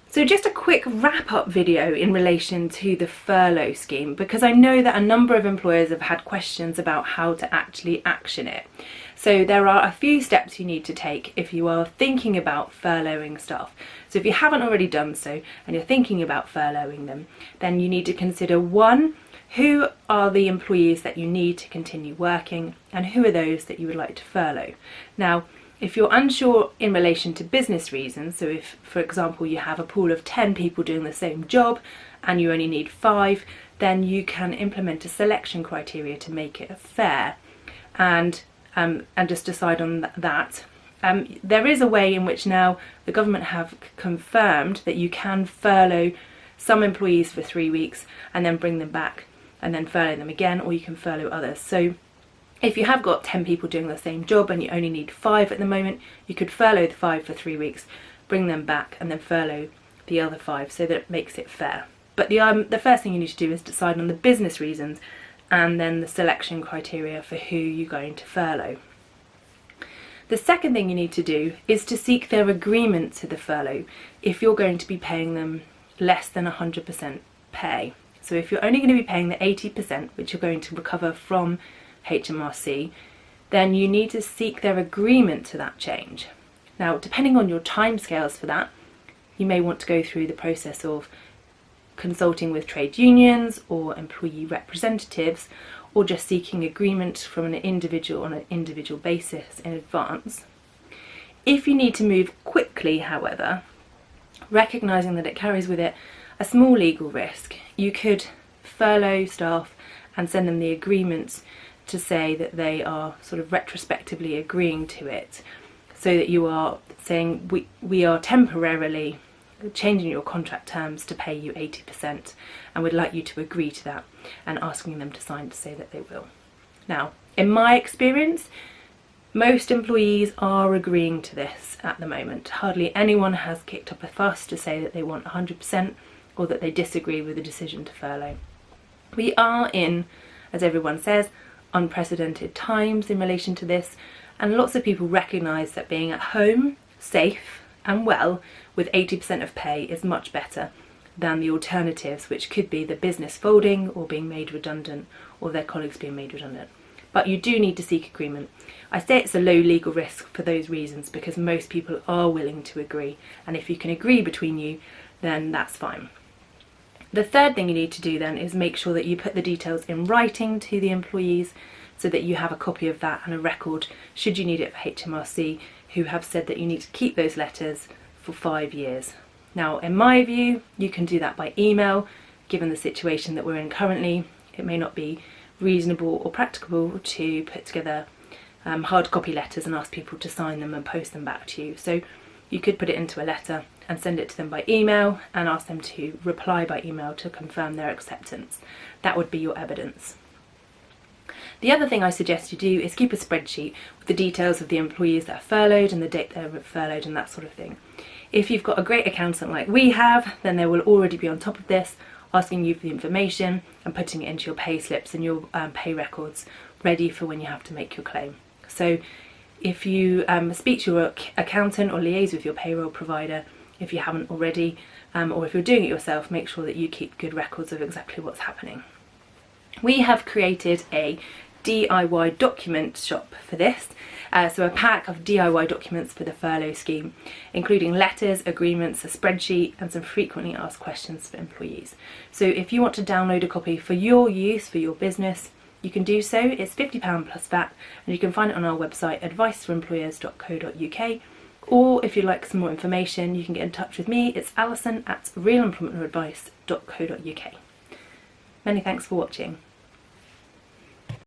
So just a quick wrap-up video in relation to the furlough scheme, because I know that a number of employers have had questions about how to actually action it. So there are a few steps you need to take if you are thinking about furloughing staff. So if you haven't already done so and you're thinking about furloughing them, then you need to consider, one, who are the employees that you need to continue working, and who are those that you would like to furlough. Now, if you're unsure in relation to business reasons, so if, for example, you have a pool of 10 people doing the same job and you only need 5, then you can implement a selection criteria to make it fair and just decide on that. There is a way in which now the government have confirmed that you can furlough some employees for 3 weeks and then bring them back and then furlough them again, or you can furlough others. So if you have got 10 people doing the same job and you only need 5 at the moment, you could furlough the 5 for 3 weeks, bring them back and then furlough the other 5, so that it makes it fair. But the first thing you need to do is decide on the business reasons and then the selection criteria for who you're going to furlough. The second thing you need to do is to seek their agreement to the furlough if you're going to be paying them less than 100% pay. So if you're only going to be paying the 80%, which you're going to recover from HMRC, then you need to seek their agreement to that change. Now, depending on your timescales for that, you may want to go through the process of consulting with trade unions or employee representatives, or just seeking agreement from an individual on an individual basis in advance. If you need to move quickly, however, recognising that it carries with it a small legal risk, you could furlough staff and send them the agreements to say that they are sort of retrospectively agreeing to it, so that you are saying we are temporarily changing your contract terms to pay you 80% and would like you to agree to that, and asking them to sign to say that they will. Now, in my experience, most employees are agreeing to this at the moment. Hardly anyone has kicked up a fuss to say that they want 100% or that they disagree with the decision to furlough. We are in, as everyone says, unprecedented times in relation to this, and lots of people recognise that being at home, safe and well with 80% of pay is much better than the alternatives, which could be the business folding or being made redundant, or their colleagues being made redundant. But you do need to seek agreement. I say it's a low legal risk for those reasons, because most people are willing to agree, and if you can agree between you, then that's fine. The third thing you need to do then is make sure that you put the details in writing to the employees, so that you have a copy of that and a record should you need it for HMRC, who have said that you need to keep those letters for 5 years. Now, in my view, you can do that by email. Given the situation that we're in currently, it may not be reasonable or practicable to put together hard copy letters and ask people to sign them and post them back to you. So you could put it into a letter and send it to them by email and ask them to reply by email to confirm their acceptance. That would be your evidence. The other thing I suggest you do is keep a spreadsheet with the details of the employees that are furloughed and the date they're furloughed and that sort of thing. If you've got a great accountant like we have, then they will already be on top of this, asking you for the information and putting it into your pay slips and your pay records ready for when you have to make your claim. So if you speak to your accountant or liaise with your payroll provider, if you haven't already, or if you're doing it yourself, make sure that you keep good records of exactly what's happening. We have created a DIY document shop for this, so a pack of DIY documents for the furlough scheme, including letters, agreements, a spreadsheet and some frequently asked questions for employees. So if you want to download a copy for your use, for your business, you can do so. It's £50 plus VAT, and you can find it on our website adviceforemployers.co.uk, or if you'd like some more information you can get in touch with me. It's Alison at realemploymentoradvice.co.uk. Many thanks for watching.